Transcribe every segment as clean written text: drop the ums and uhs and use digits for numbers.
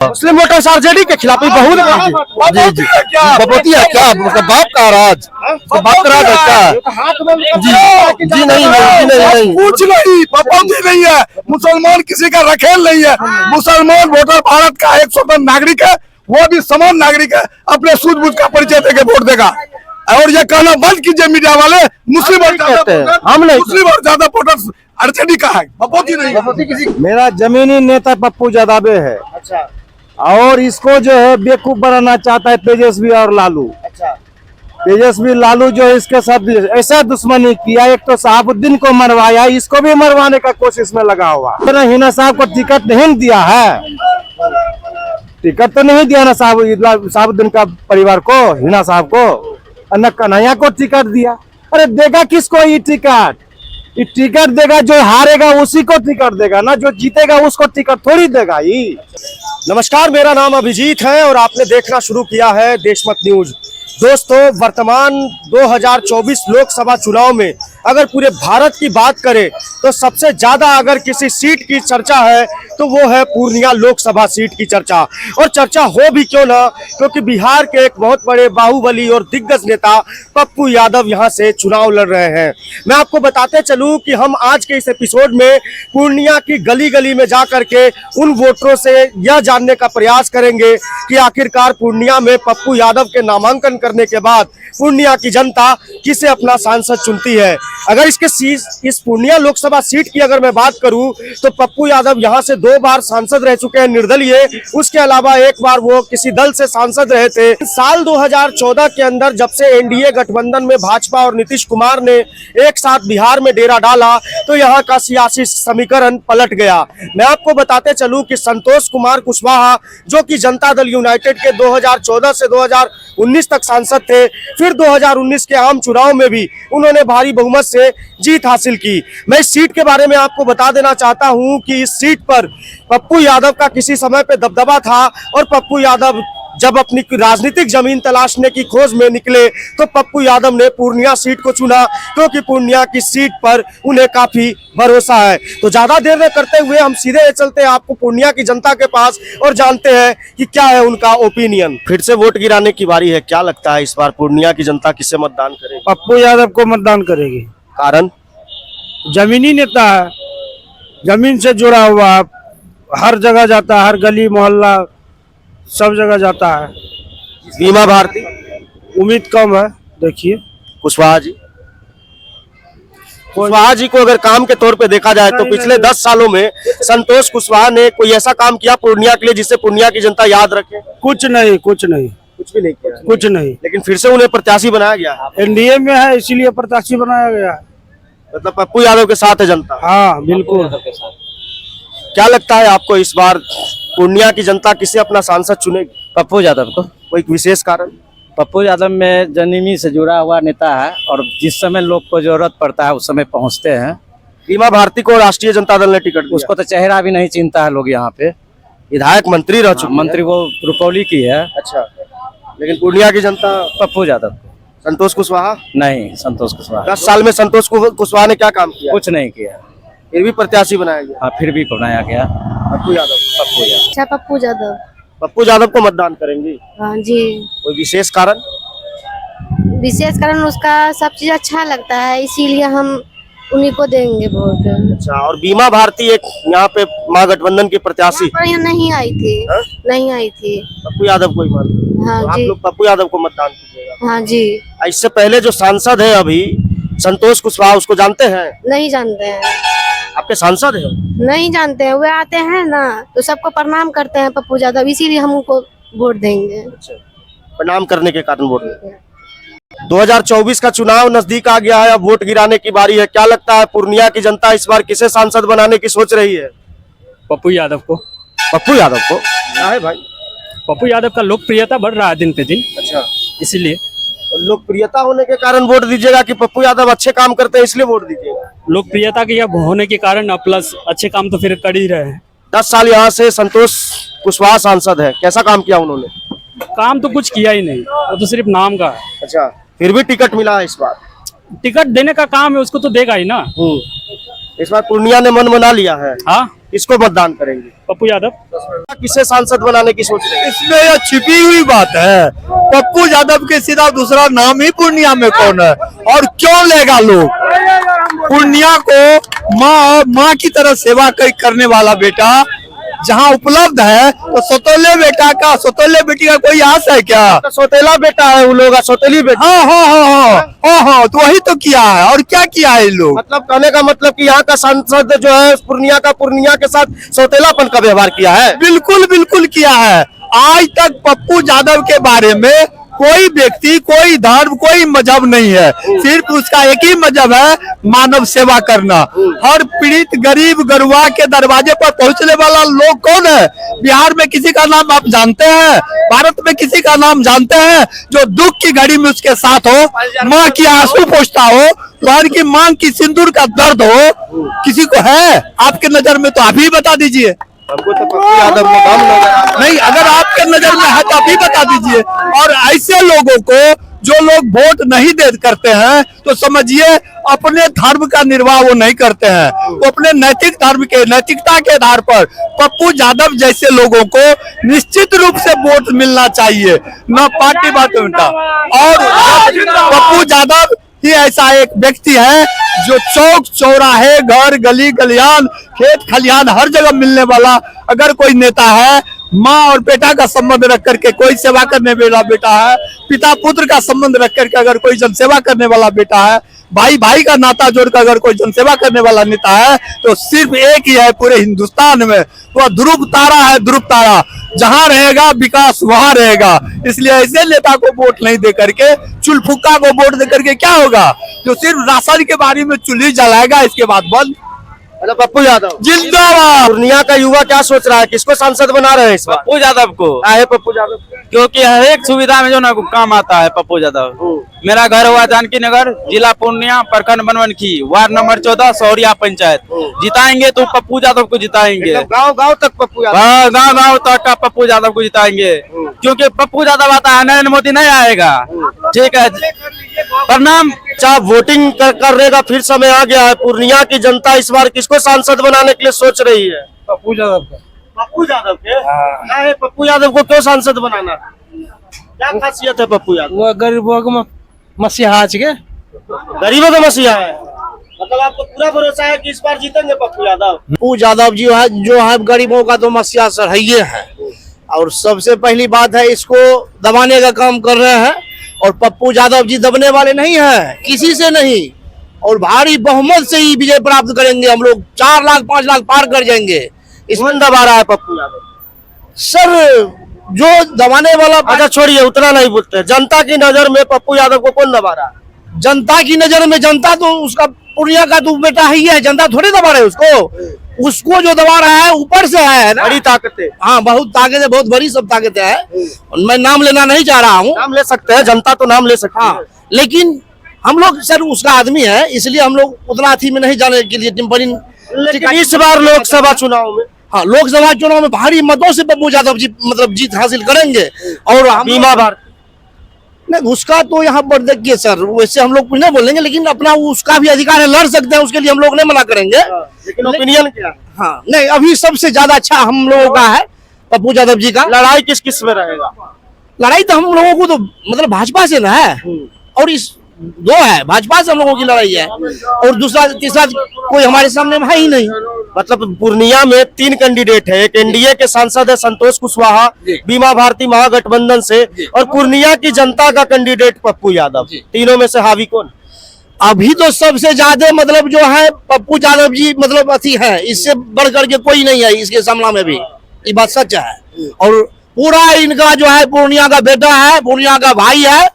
मुस्लिम voters RJD के खिलाफ बहुत जी जी बपोती है क्या बाप का राज बाप का राज है क्या जी नहीं कुछ नहीं बपोती नहीं है। मुसलमान किसी का रखेल नहीं है। मुसलमान वोटर भारत का एक स्वतंत्र नागरिक है, वो भी समान नागरिक है। अपने सूझबूझ का परिचय देके वोट देगा। और ये कहना बंद कीजिए मीडिया वाले मुस्लिम और ज्यादा वोटर्स आरजेडी का है, बपोती नहीं। मेरा जमीनी नेता पप्पू यादव है। अच्छा और इसको जो है बेवकूफ बनाना चाहता है तेजस्वी और लालू। अच्छा तेजस्वी लालू जो है इसके साथ ऐसा दुश्मनी किया, एक तो शहाबुद्दीन को मरवाया, इसको भी मरवाने का कोशिश में लगा हुआ। हिना साहब को टिकट नहीं दिया है, टिकट तो नहीं दिया ना शहाबुद्दीन का परिवार को, हिना साहब को, न कन्हैया को टिकट दिया। अरे देगा किसको ये टिकट? ये टिकट देगा जो हारेगा उसी को टिकट देगा ना, जो जीतेगा उसको टिकट थोड़ी देगा ये। नमस्कार, मेरा नाम अभिजीत है और आपने देखना शुरू किया है देशमत न्यूज। दोस्तों, वर्तमान 2024 लोकसभा चुनाव में अगर पूरे भारत की बात करें तो सबसे ज्यादा अगर किसी सीट की चर्चा है तो वो है पूर्णिया लोकसभा सीट की चर्चा। और चर्चा हो भी क्यों ना, क्योंकि बिहार के एक बहुत बड़े बाहुबली और दिग्गज नेता पप्पू यादव यहां से चुनाव लड़ रहे हैं। मैं आपको बताते चलूं कि हम आज के इस एपिसोड में पूर्णिया की गली गली में जा करके उन वोटरों से यह जानने का प्रयास करेंगे कि आखिरकार पूर्णिया में पप्पू यादव के नामांकन करने के बाद पूर्णिया की जनता किसे अपना सांसद चुनती है। अगर इस पूर्णिया लोकसभा सीट की अगर मैं बात करूं तो पप्पू यादव यहां से 2 बार सांसद रह चुके हैं निर्दलीय, उसके अलावा एक बार वो किसी दल से सांसद रहे थे। साल 2014 के अंदर जब से एनडीए गठबंधन में भाजपा और नीतीश कुमार ने एक साथ बिहार में डेरा डाला तो यहाँ का सियासी समीकरण पलट गया। मैं आपको बताते चलूं कि संतोष कुमार कुशवाहा जो कि जनता दल यूनाइटेड के 2014 से 2019 तक सांसद थे, फिर 2019 के आम चुनाव में भी उन्होंने भारी बहुमत से जीत हासिल की। मैं इस सीट के बारे में आपको बता देना चाहता हूं कि इस सीट पर पप्पू यादव का किसी समय पे दबदबा था और पप्पू यादव जब अपनी राजनीतिक जमीन तलाशने की खोज में निकले तो पप्पू यादव ने पूर्णिया सीट को चुना, क्योंकि पूर्णिया की सीट पर उन्हें काफी भरोसा है। तो ज्यादा देर न करते हुए हम सीधे चलते हैं आपको पूर्णिया की जनता के पास और जानते हैं कि क्या है उनका ओपिनियन। फिर से वोट गिराने की बारी है, क्या लगता है इस बार पूर्णिया की जनता किसे मतदान करेगी? पप्पू यादव को मतदान करेगी। कारण? जमीनी नेता है, जमीन से जुड़ा हुआ, हर जगह जाता है, हर गली मोहल्ला सब जगह जाता है। बीमा भारती? उम्मीद कम है। देखिए कुशवाहा जी को अगर काम के तौर पे देखा जाए तो पिछले 10 सालों में संतोष कुशवाहा ने कोई ऐसा काम किया पूर्णिया के लिए जिसे पूर्णिया की जनता याद रखे? कुछ नहीं कुछ भी नहीं किया। कुछ नहीं। लेकिन फिर से उन्हें प्रत्याशी बनाया गया। एनडीए में है इसीलिए प्रत्याशी बनाया गया। मतलब पप्पू यादव के साथ है जनता? हाँ बिल्कुल। क्या लगता है आपको इस बार पूर्णिया की जनता किसे अपना सांसद चुनेगी? पप्पू यादव को। कोई विशेष कारण? पप्पू यादव में जमीनी से जुड़ा हुआ नेता है और जिस समय लोग को जरूरत पड़ता है उस समय पहुंचते हैं। बीमा भारती को राष्ट्रीय जनता दल ने टिकट दिया। उसको तो चेहरा भी नहीं चिंता है लोग यहाँ पे। विधायक मंत्री रह चुके। मंत्री वो रुपौली की है। अच्छा, लेकिन पूर्णिया की जनता पप्पू यादव। संतोष कुशवाहा? नहीं, संतोष कुशवाहा। 10 साल में संतोष कुशवाहा ने क्या काम किया? कुछ नहीं किया, फिर भी प्रत्याशी बनाया गया। हाँ, फिर भी बनाया गया पप्पू यादव। अच्छा, पप्पू यादव को मतदान करेंगे? हाँ जी। कोई विशेष कारण? विशेष कारण उसका सब चीज अच्छा लगता है, इसीलिए हम उन्हीं को देंगे वोट। अच्छा, और बीमा भारती एक यहाँ पे महागठबंधन की प्रत्याशी यहाँ नहीं आई थी। नहीं आई थी। पप्पू यादव को ही मानते? हाँ तो जी। आप लोग पप्पू यादव को मतदान कीजिएगा? हाँ जी। इससे पहले जो सांसद है अभी संतोष कुशवाहा, उसको जानते हैं? नहीं जानते हैं। आपके सांसद है? नहीं जानते हैं, वे आते हैं ना तो सबको प्रणाम करते हैं पप्पू यादव, इसीलिए हम उनको वोट देंगे। अच्छा, प्रणाम करने के कारण वोट देंगे। 2024 का चुनाव नजदीक आ गया है, अब वोट गिराने की बारी है। क्या लगता है पूर्णिया की जनता इस बार किसे सांसद बनाने की सोच रही है? पप्पू यादव को। पप्पू यादव को? क्या है भाई? पप्पू यादव का लोकप्रियता बढ़ रहा है दिन पे दिन। अच्छा, इसीलिए लोकप्रियता होने के कारण वोट दीजिएगा कि पप्पू यादव अच्छे काम करते हैं इसलिए वोट दीजिएगा? लोकप्रियता के होने के कारण प्लस अच्छे काम तो फिर कर ही रहे हैं। 10 साल यहाँ से संतोष कुशवाहा सांसद है, कैसा काम किया उन्होंने? काम तो कुछ किया ही नहीं, वो तो सिर्फ नाम का है। अच्छा, फिर भी टिकट मिला है इस बार? टिकट देने का काम है, उसको तो देगा ही ना। इस बार पूर्णिया ने मन बना लिया है। हाँ, किसको मतदान करेंगे? पप्पू यादव। किसे सांसद बनाने की सोच रहे हैं? इसमें यह छिपी हुई बात है। पप्पू यादव के सिवा दूसरा नाम ही पूर्णिया में कौन है और क्यों लेगा लोग? पूर्णिया को माँ की तरह सेवा करने वाला बेटा जहाँ उपलब्ध है, तो सौतेले बेटा का सौतेले बेटी का कोई आस है क्या? तो सौतेला बेटा है वो लोग, सौतेली बेटा। हाँ, तो वही तो किया है। और क्या किया है ये लोग? मतलब कहने का मतलब कि यहाँ का सांसद जो है पूर्णिया के साथ सौतेलापन का व्यवहार किया है। बिल्कुल बिल्कुल किया है। आज तक पप्पू यादव के बारे में कोई व्यक्ति, कोई धर्म, कोई मजहब नहीं है, सिर्फ उसका एक ही मजहब है, मानव सेवा करना। हर पीड़ित गरीब गरुआ के दरवाजे पर पहुंचने वाला लोग कौन है? बिहार में किसी का नाम आप जानते हैं? भारत में किसी का नाम जानते हैं जो दुख की घड़ी में उसके साथ हो, माँ की आंसू पोंछता हो, घर की मांग की सिंदूर का दर्द हो? किसी को है आपके नजर में? तो आप ही बता दीजिए। हमको तो पप्पू यादव में दम लग रहा है। नहीं, अगर आपके नजर में है तो आप ही बता दीजिए। और ऐसे लोगों को जो लोग वोट नहीं दे करते हैं, तो समझिए अपने धर्म का निर्वाह वो नहीं करते हैं। वो अपने नैतिक धर्म के, नैतिकता के आधार पर पप्पू यादव जैसे लोगों को निश्चित रूप से वोट मिलना चाहिए, न पार्टी बात उनका। और पप्पू यादव ही ऐसा एक व्यक्ति है जो चौक चौराहे, घर गली गलियान, खेत खलियान हर जगह मिलने वाला अगर कोई नेता है, माँ और बेटा का संबंध रख करके कोई सेवा करने वाला बेटा है, पिता पुत्र का संबंध रख करके अगर कोई जनसेवा करने वाला बेटा है, भाई भाई का नाता जोड़कर अगर कोई जनसेवा करने वाला नेता है, तो सिर्फ एक ही है पूरे हिंदुस्तान में, वह ध्रुव तारा है। ध्रुव तारा जहां रहेगा विकास वहां रहेगा। इसलिए ऐसे नेता को वोट नहीं दे करके, चुलफुक्का को वोट दे करके क्या होगा? जो सिर्फ राशन के बारे में चुल्ही जलाएगा, इसके बाद बंद। मतलब पप्पू यादव जिंदाबाद। पूर्णिया का युवा क्या सोच रहा है, किसको सांसद बना रहे हैं इस बार? पप्पू यादव को, है पप्पू यादव क्योंकि हर एक सुविधा में जो ना काम आता है पप्पू यादव। मेरा घर हुआ जानकी नगर, जिला पूर्णिया, प्रखंड बनवनखी, वार्ड नंबर 14, सौरिया पंचायत। जिताएंगे तो पप्पू यादव को जिताएंगे। गांव गांव तक पप्पू यादव, गाँव गाँव तक का पप्पू यादव को जिताएंगे, क्योंकि पप्पू यादव आता है, नरेंद्र मोदी नहीं आएगा। ठीक है, प्रणाम। अच्छा वोटिंग करने का फिर समय आ गया है। पूर्णिया की जनता इस बार किसको सांसद बनाने के लिए सोच रही है? पप्पू यादव का। पप्पू यादव के? क्या है पप्पू यादव को क्यों सांसद बनाना? क्या खासियत है पप्पू यादव? वो गरीबों को मसीहा के, गरीबों का मसीहा है। मतलब आपको पूरा भरोसा है कि इस बार जीतेंगे पप्पू यादव? पप्पू यादव जी जो है गरीबों का तो मसीहा सर है ही है। और सबसे पहली बात है, इसको दबाने का काम कर रहे हैं। और पप्पू यादव जी दबने वाले नहीं है, किसी से नहीं। और भारी बहुमत से ही विजय प्राप्त करेंगे हम लोग। 4 लाख 5 लाख पार कर जाएंगे। इसमें दबा रहा है पप्पू यादव सर जो दबाने वाला। अच्छा छोड़िए, उतना नहीं बोलते। जनता की नजर में पप्पू यादव को कौन दबा रहा है? जनता की नजर में, जनता तो उसका पूर्णिया का तो बेटा ही है, जनता थोड़ी दबा रहे उसको। उसको जो दबा रहा है ऊपर से है ना, बड़ी ताकतें। हाँ, बहुत ताकत है, बहुत बड़ी सब ताकतें है। मैं नाम लेना नहीं चाह रहा हूँ। नाम ले सकते हैं, जनता तो नाम ले सकती है। लेकिन हम लोग सर उसका आदमी है, इसलिए हम लोग उतना अथी में नहीं जाने के लिए टिप्पणी। लेकिन इस बार लोकसभा चुनाव में, हाँ, लोकसभा चुनाव में भारी मतों से पप्पू यादव जी मतलब जीत हासिल करेंगे। और हम बीमा भारती नहीं, उसका तो यहाँ पर देखिए सर, वैसे हम लोग कुछ नहीं बोलेंगे, लेकिन अपना उसका भी अधिकार है, लड़ सकते हैं, उसके लिए हम लोग नहीं मना करेंगे। लेकिन ओपिनियन क्या है? हाँ, नहीं, अभी सबसे ज्यादा अच्छा हम लोगों का है पप्पू यादव जी का। लड़ाई किस किस में रहेगा? लड़ाई तो हम लोगों को तो मतलब भाजपा से ना है, और इस दो है, भाजपा से हम लोगों की लड़ाई है, और दूसरा तीसरा कोई हमारे सामने है ही नहीं। मतलब पूर्णिया में 3 कैंडिडेट है। एक एनडीए के सांसद है संतोष कुशवाहा बीमा भारती महागठबंधन से, और पूर्णिया की जनता का कैंडिडेट पप्पू यादव। तीनों में से हावी कौन? अभी तो सबसे ज्यादा मतलब जो है पप्पू यादव जी मतलब अथी है, इससे बढ़ करके कोई नहीं है इसके सामना में भी, ये बात सच है। और पूरा इनका जो है पूर्णिया का बेटा है, पूर्णिया का भाई है,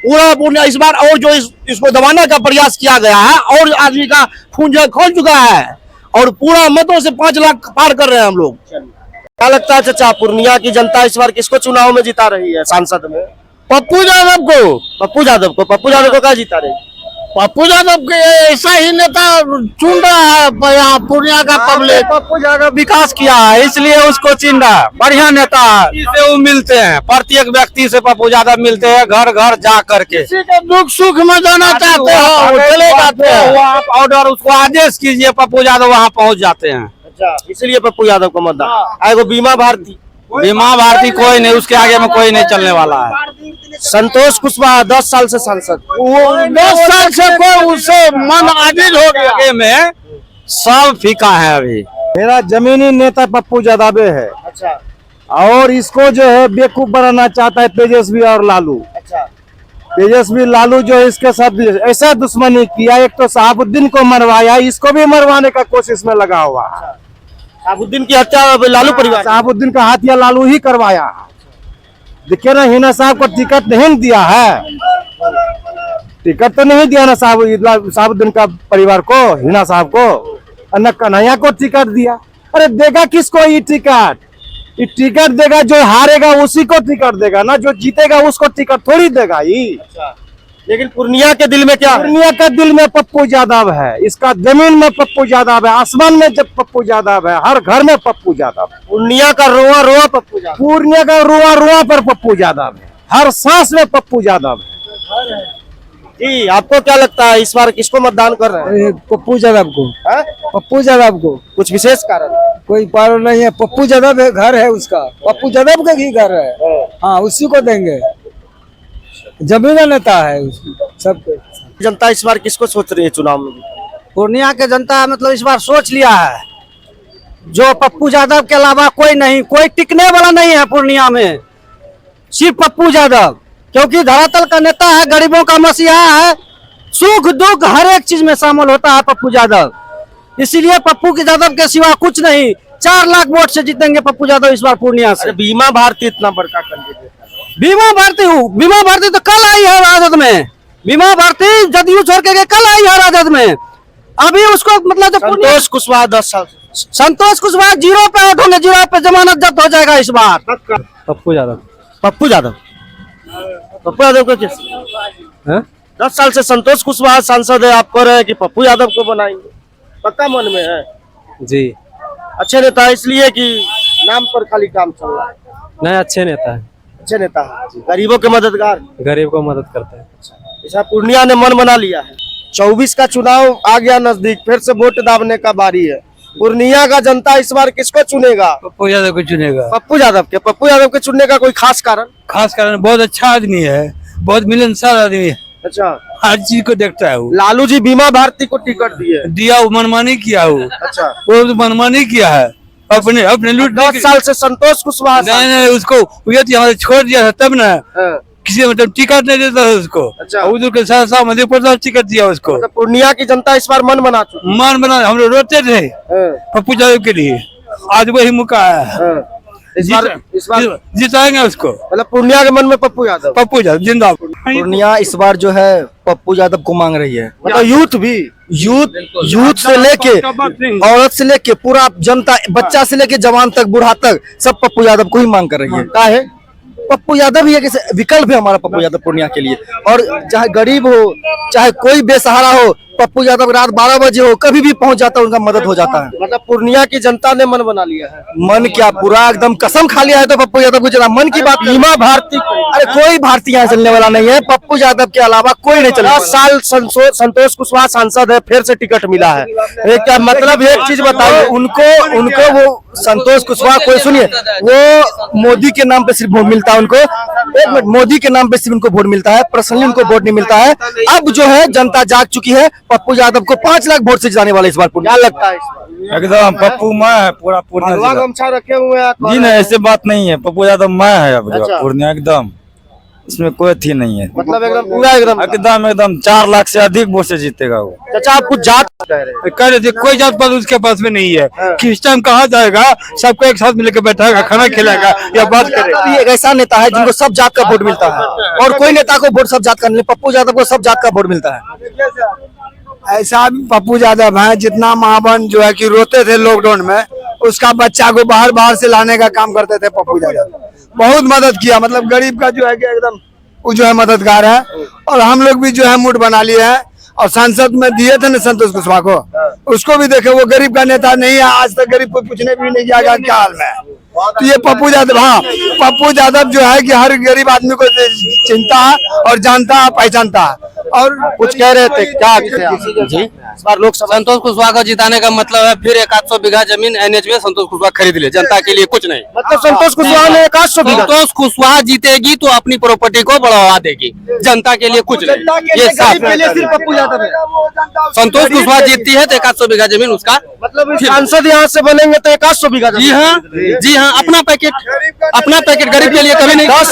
पूरा पूर्णिया इस बार। और जो इसको दबाने का प्रयास किया गया है, और आदमी का खून जो खोल चुका है, और पूरा मतों से 5 लाख पार कर रहे हैं हम लोग। क्या लगता है चाचा, पूर्णिया की जनता इस बार किसको चुनाव में जिता रही है सांसद में? पप्पू यादव को। पप्पू यादव को? पप्पू यादव को क्या जिता रही? पप्पू यादव के ऐसा ही नेता चुन रहा है यहाँ पूर्णिया का पब्लिक। पप्पू यादव विकास किया है, इसलिए उसको चुन रहा है। बढ़िया नेता है, इससे वो मिलते हैं, प्रत्येक व्यक्ति से पप्पू यादव मिलते हैं, घर घर जा करके। किसी के दुख सुख में जाना चाहते हो, चले जाते हैं। आप ऑर्डर उसको आदेश कीजिए, पप्पू यादव वहाँ पहुँच जाते हैं। अच्छा, इसलिए पप्पू यादव को मतदान। आएगो बीमा भारती, बीमा भारती कोई नहीं, उसके आगे में कोई नहीं चलने वाला है। संतोष कुशवाहा 10 साल से सांसद, वो 10 साल से कोई उससे मन आदिल हो गया, आगे में सब फीका है अभी। मेरा जमीनी नेता पप्पू यादव है। अच्छा और इसको जो है बेवकूफ बनाना चाहता है तेजस्वी और लालू। अच्छा, तेजस्वी लालू जो है इसके साथ ऐसा दुश्मनी किया, एक तो शहाबुद्दीन को मरवाया, इसको भी मरवाने का कोशिश में लगा हुआ। शहाबुद्दीन की हत्या लालू परिवार, शहाबुद्दीन का हत्या लालू ही करवाया। देखिए ना, हिना साहब को टिकट नहीं दिया है, टिकट तो नहीं दिया ना शहाबुद्दीन का परिवार को, हिना साहब को, और न कन्हैया को टिकट दिया। अरे देगा किसको ये टिकट? ये टिकट देगा जो हारेगा उसी को टिकट देगा ना, जो जीतेगा उसको टिकट थोड़ी देगा ये। लेकिन पूर्णिया के दिल में क्या है? पूर्णिया का दिल में पप्पू यादव है, इसका जमीन में पप्पू यादव है, आसमान में जब पप्पू यादव है, हर घर में पप्पू यादव है। पूर्णिया का रोआ रोआ पप्पू यादव, पूर्णिया का रुआ रुआ पर पप्पू यादव है, हर सांस में पप्पू यादव है। जी आपको क्या लगता है इस बार किसको मतदान कर रहे हैं? पप्पू यादव को, हैं? पप्पू यादव को। कुछ विशेष कारण? कोई कारण नहीं है, पप्पू यादव है, घर है उसका, पप्पू यादव का ही घर है। हाँ, उसी को देंगे, जमीन नेता है उसकी सबके। जनता इस बार किसको सोच रही है चुनाव में? पूर्णिया के जनता मतलब इस बार सोच लिया है, जो पप्पू यादव के अलावा कोई नहीं, कोई टिकने वाला नहीं है पूर्णिया में, सिर्फ पप्पू यादव। क्योंकि धरातल का नेता है, गरीबों का मसीहा है, सुख दुख हर एक चीज में शामिल होता है पप्पू यादव। इसीलिए पप्पू यादव के सिवा कुछ नहीं, 4 लाख वोट से जीतेंगे पप्पू यादव इस बार पूर्णिया से। बीमा भारती इतना बड़का कैंडिडेट, बीमा भारती तो कल आई है राजद में, बीमा भारती जदयू छोड़ के कल आई है राजद में। अभी उसको मतलब जो संतोष कुशवाहा 10 साल से, संतोष कुशवाहा 0 पे आउट होंगे, 0 पे जमानत जब्त हो जाएगा इस बार। पप्पू यादव, पप्पू यादव, पप्पू यादव को किस 10 साल से संतोष कुशवाहा सांसद है, आप कह रहे हैं कि पप्पू यादव को बनाएंगे, पक्का मन में है? जी अच्छे नेता है इसलिए कि नाम पर खाली काम चल रहा है? नहीं, अच्छे नेता है, अच्छे नेता है, गरीबों के मददगार, गरीब को मदद करता है। ऐसा पूर्णिया ने मन बना लिया है। 24 का चुनाव आ गया नजदीक, फिर से वोट दाबने का बारी है। पूर्णिया का जनता इस बार किसको चुनेगा? पप्पू यादव को चुनेगा। पप्पू यादव के, पप्पू यादव के चुनने का कोई खास कारण? खास कारण बहुत अच्छा आदमी है, बहुत मिलनसार आदमी है, अच्छा, हर चीज को देखता है वो। लालू जी बीमा भारती को टिकट दिए, दिया, वो मनमानी किया, वो अच्छा, वो तो मनमानी किया है, अपने अपने लूट। 10 साल से संतोष कुशवाहा नहीं नहीं, उसको यहाँ छोड़ दिया था तब ना, हाँ, किसी मतलब टिकट नहीं देता था उसको। अच्छा। उधर के साथ मधेपुरा टिकट दिया उसको। मतलब पूर्णिया की जनता इस बार मन बना चुकी मान बना, हम लोग रोते थे है। पप्पू यादव के लिए, आज वही मौका है, हाँ। इस बार जिताएंगे उसको। मतलब पूर्णिया के मन में पप्पू यादव, पप्पू यादव जिंदाबाद। पूर्णिया इस बार जो है पप्पू यादव को मांग रही है, मतलब यूथ भी, यूथ से लेके औरत से लेके पूरा जनता, बच्चा से लेके जवान तक, बूढ़ा तक, सब पप्पू यादव को ही मांग कर रही है। का है पप्पू यादव ही एक विकल्प है हमारा, पप्पू यादव पूर्णिया के लिए। और चाहे गरीब हो, चाहे कोई बेसहारा हो, पप्पू यादव रात 12 बजे हो, कभी भी पहुंच जाता है, उनका मदद हो जाता है। मतलब पूर्णिया की जनता ने मन बना लिया है। मन क्या, पूरा एकदम कसम खा लिया है तो पप्पू यादव को चला। मन की बात, बीमा भारती, अरे कोई भारतीय यहाँ चलने वाला नहीं है, पप्पू यादव के अलावा कोई नहीं चलने 10 साल संतोष कुशवाहा सांसद है, फिर से टिकट मिला है। ये क्या मतलब? एक चीज बताओ, उनको वो संतोष कुशवाहा, कोई सुनिए, वो मोदी के नाम पे सिर्फ वोट मिलता है उनको। एक मिनट, मोदी के नाम पे सिर्फ उनको वोट मिलता है, पर्सनली उनको वोट नहीं मिलता है। अब जो है जनता जाग चुकी है, पप्पू यादव को 5 लाख वोट से जिताने वाले इस बार। क्या लगता है इस बार? एकदम पप्पू मैं है, पूरा भगवा गमछा रखे हुए हैं जी नहीं, ऐसे बात नहीं है, पप्पू यादव मैं है अब अच्छा। पूर्णिया एकदम, इसमें कोई थी नहीं है, मतलब एकदम पूरा एकदम 4 लाख से अधिक वोट से जीतेगा वो। चाचा आप कुछ जात कह रहे हैं? कह रहे थे कोई जात पात उसके पास में नहीं है, किस टाइम कहाँ जाएगा, सबको एक साथ मिलकर बैठाएगा, खाना खिलाएगा या बात करेगा। अभी एक ऐसा नेता है जिनको सब जात का वोट मिलता है, और कोई नेता को वोट सब जात का नहीं, पप्पू यादव को सब जात का वोट मिलता है। ऐसा पप्पू यादव है, जितना माँ बहन जो है कि रोते थे लॉकडाउन में, उसका बच्चा को बाहर से लाने का काम करते थे पप्पू यादव, बहुत मदद किया। मतलब गरीब का जो है कि एकदम वो जो है मददगार है। और हम लोग भी जो है मूड बना लिए हैं, और सांसद में दिए थे ना संतोष कुशवाहा को, उसको भी देखे, वो गरीब का नेता नहीं है, आज तक गरीब को पूछने भी नहीं गया क्या हाल में। तो ये पप्पू यादव, हाँ पप्पू यादव जो है कि हर गरीब आदमी को चिंता है और जानता है, पहचानता है। और कुछ कह रहे थे क्या? जी इस बार लोकसभा? संतोष कुशवाहा को जिताने का मतलब है फिर 100 बीघा जमीन एनएच में संतोष कुशवाहा खरीद ले, जनता के लिए कुछ नहीं। मतलब संतोष कुशवाहा ने 100 बीघा? संतोष कुशवाहा जीतेगी तो अपनी प्रॉपर्टी को बढ़ावा देगी, जनता के लिए कुछ नहीं। ये साफ है। सिर्फ पप्पू यादव है। संतोष कुशवाहा जीतती है तो 100 बीघा जमीन उसका, मतलब सांसद यहाँ से बनेंगे तो 100 बीघा जी हाँ, जी हाँ, अपना पैकेट गरीब के लिए कभी नहीं। 10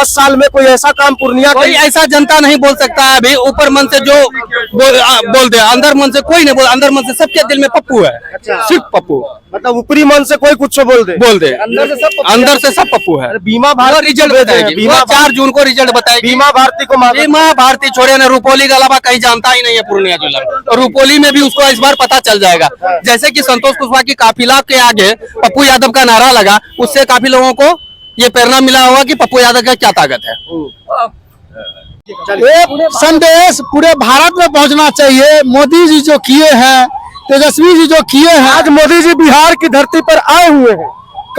साल में कोई ऐसा काम पूर्णिया कोई ऐसा जनता नहीं बोल सकता है अभी, ऊपर मन से जो बोल दे, अंदर मन से कोई नहीं बोल, अंदर मन से सबके दिल में पप्पू है, सिर्फ पप्पू। मतलब ऊपरी मन से कोई कुछ बोल दे, अंदर से सब पप्पू है। बीमा भारती रिजल्ट बताएगी, बीमा 4 जून को रिजल्ट बताएगी। बीमा भारती को बीमा भारती छोड़े ना, रुपौली के अलावा कहीं जानता ही नहीं है पूर्णिया जिला, और रुपौली में भी उसको इस बार पता चल जाएगा। जैसे कि संतोष कुशवाहा की काफिला के आगे पप्पू यादव का नारा लगा, उससे काफी लोगों को ये प्रेरणा मिला होगा कि पप्पू यादव का क्या ताकत है। एक संदेश पूरे भारत में पहुंचना चाहिए। मोदी जी जो किए हैं, तेजस्वी जी जो किए हैं, आज मोदी जी बिहार की धरती पर आए हुए हैं,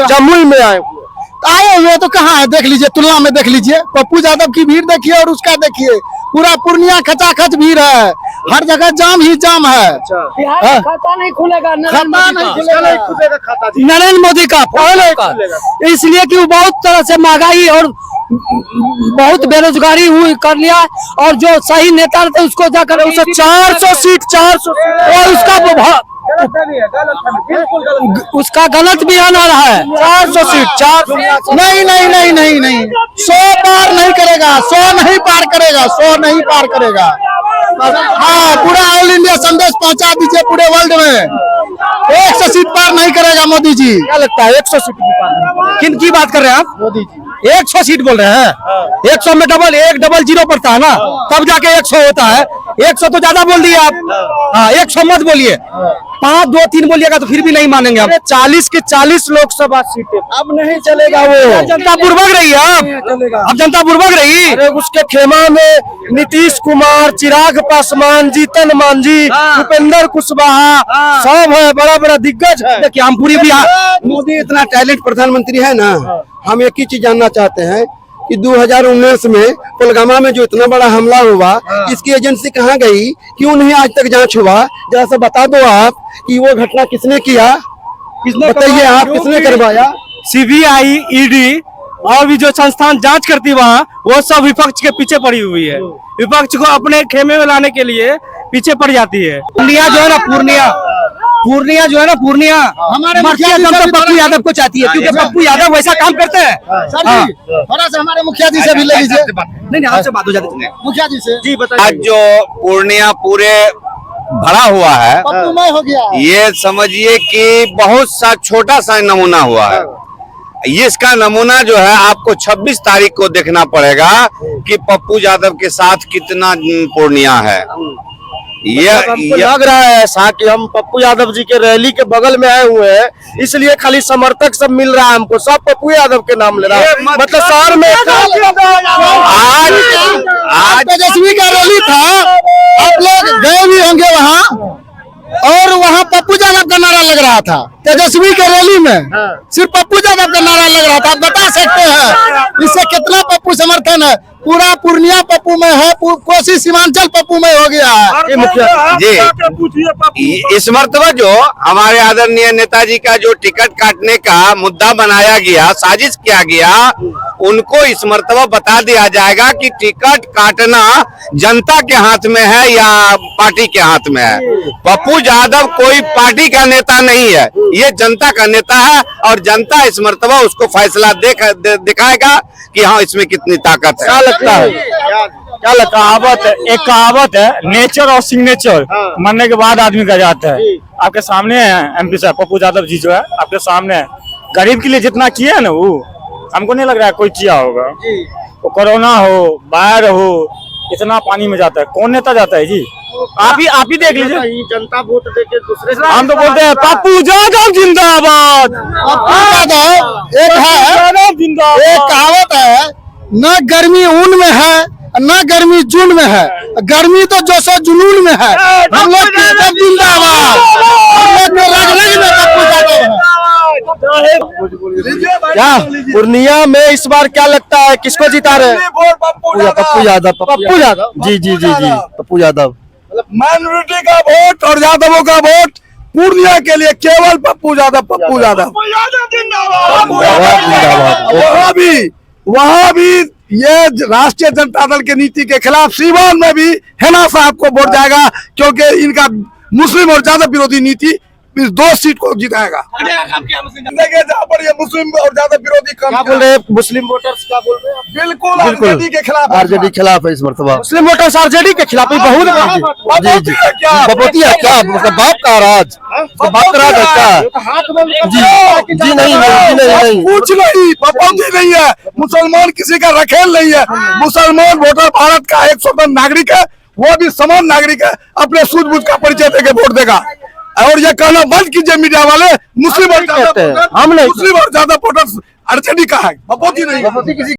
जमुई में आए हुए तो कहाँ है देख लीजिए, तुलना में देख लीजिए, पप्पू यादव की भीड़ देखिए और उसका देखिए, पूरा पूर्णिया खचाखच भीड़ है, हर जगह जाम ही जाम है। खाता नहीं खुलेगा, खाता नरेंद्र मोदी का इसलिए कि वो बहुत तरह से महंगाई और बहुत बेरोजगारी हुई कर लिया, और जो सही नेता रहते उसको जाकर 400 सीट 400 और उसका गलत भी आना रहा है। 400 सीट 400 नहीं 100 पार नहीं करेगा, 100 नहीं पार करेगा, 100 नहीं पार करेगा। हाँ, पूरा ऑल इंडिया संदेश पहुंचा दीजिए पूरे वर्ल्ड में। 100 सीट पार नहीं करेगा मोदी जी। क्या लगता है 100 सीट की पार? किन की बात कर रहे हैं आप? मोदी जी 100 सीट बोल रहे हैं। 100 में डबल 100 पड़ता है ना, तब जाके 100 होता है। 100 तो ज्यादा बोल दिए आप। हाँ, 100 मत बोलिए, 5, 2, 3 बोलिएगा तो फिर भी नहीं मानेंगे हम। 40 की 40 लोकसभा सीटें अब नहीं चलेगा वो। जनता बुर्बक रही है अब जनता बुर्बक रही। अरे उसके खेमा में नीतीश कुमार, चिराग पासवान, जीतन मांझी, भूपेंद्र कुशवाहा सब है, बड़ा बड़ा दिग्गज है। देखिए हम पूरी बिहार, मोदी इतना टैलेंट प्रधानमंत्री है ना, हम एक ही चीज जानना चाहते हैं कि 2019 में पुलवामा में जो इतना बड़ा हमला हुआ, इसकी एजेंसी कहाँ गई, क्यों नहीं आज तक जांच हुआ? जरा सा बता दो आप कि वो घटना किसने किया, बताइए आप, किसने करवाया? सीबीआई, ईडी और भी जो संस्थान जांच करती वहाँ, वो सब विपक्ष के पीछे पड़ी हुई है। विपक्ष को अपने खेमे में लाने के लिए पीछे पड़ जाती है। पूर्णिया जो है ना, पूर्णिया जो है ना, पूर्णिया हमारे भारतीय जनता पप्पू यादव को चाहती है, क्योंकि पप्पू यादव वैसा काम करते हैं। सर जी, थोड़ा सा हमारे मुखिया जी से भी ले लीजिए। नहीं आपसे बात हो जाती है। मुखिया जी से जी आज बताइए। जो पूर्णिया पूरे भरा हुआ है, पप्पूमय हो गया। ये समझिए कि बहुत सा छोटा सा नमूना हुआ है। इसका नमूना जो है आपको 26 तारीख को देखना पड़ेगा कि पप्पू यादव के साथ कितना पूर्णिया है। हमको लग रहा है ऐसा कि हम पप्पू यादव जी के रैली के बगल में आए हुए हैं, इसलिए खाली समर्थक सब मिल रहा है हमको, सब पप्पू यादव के नाम ले रहा है। मतलब शहर में आज तेजस्वी का रैली था, आप लोग गए भी होंगे वहाँ, और वहाँ पप्पू यादव का नारा लग रहा था। तेजस्वी के रैली में सिर्फ पप्पू यादव का नारा लग रहा था। आप बता सकते हैं इससे कितना पप्पू समर्थन है? पूरा पूर्णिया पप्पू में है, कोसी सीमांचल पप्पू में हो गया है। जी, इस मर्तबा जो हमारे आदरणीय नेताजी का जो टिकट काटने का मुद्दा बनाया गया, साजिश किया गया, उनको इस मर्तबा बता दिया जाएगा कि टिकट काटना जनता के हाथ में है या पार्टी के हाथ में है। पप्पू यादव कोई पार्टी का नेता नहीं है, ये जनता का नेता है, और जनता इस मर्तबा उसको फैसला दिखाएगा कि हाँ इसमें कितनी ताकत है। क्या लगता है? क्या कहावत है, एक कहावत है, नेचर और सिग्नेचर मरने के बाद आदमी का जाता है। आपके सामने है एमपी साहब पप्पू यादव जी जो है, आपके सामने है। गरीब के लिए जितना किया है ना, वो हमको नहीं लग रहा है कोई किया होगा। वो कोरोना हो, बाढ़ हो, इतना पानी में जाता है, कौन नेता जाता है जी? आप ही देख लीजिए। जनता वोट देके दूसरे से हम तो बोलते हैं पप्पू यादव जिंदाबाद, पप्पू यादव एक कहावत है, न गर्मी ऊन में है न गर्मी जून में है, गर्मी तो जोशो जुनून में है। हम लोग जिंदाबाद, हम लोग के रग-रग में पप्पू यादव है। क्या पूर्णिया में इस बार क्या लगता है, किसको जिता रहे? पप्पू यादव, पप्पू यादव। जी, पप्पू यादव। माइनॉरिटी का वोट और यादवों का वोट पूर्णिया के लिए केवल पप्पू यादव, पप्पू यादव। वहाँ भी ये राष्ट्रीय जनता दल की नीति के खिलाफ सीवान में भी हेना साहब को वोट जाएगा, क्योंकि इनका मुस्लिम और यादव विरोधी नीति इस 2 सीट को जिताएगा। देखिए जहाँ पर ये मुस्लिम और यादव विरोधी काम क्या बोल रहे हैं मुस्लिम वोटर्स, क्या बोल रहे हैं? बिल्कुल आरजेडी के खिलाफ, आरजेडी खिलाफ है इस मरतबा। मुस्लिम वोटर्स आरजेडी के खिलाफ बहुत जी जी बपोती है क्या, मतलब बाप का राज, बाप का राज है क्या? जी नहीं कुछ नहीं, बपोती नहीं है। मुसलमान किसी का रखेल नहीं है। मुसलमान वोटर भारत का एक स्वतंत्र नागरिक है, वो भी समान नागरिक है। अपने सूझबूझ का परिचय देके वोट देगा। और ये कहना बंद कीजिए मीडिया वाले, मुस्लिम और ज्यादा वोटर्स आरजेडी का है, बपोती नहीं है।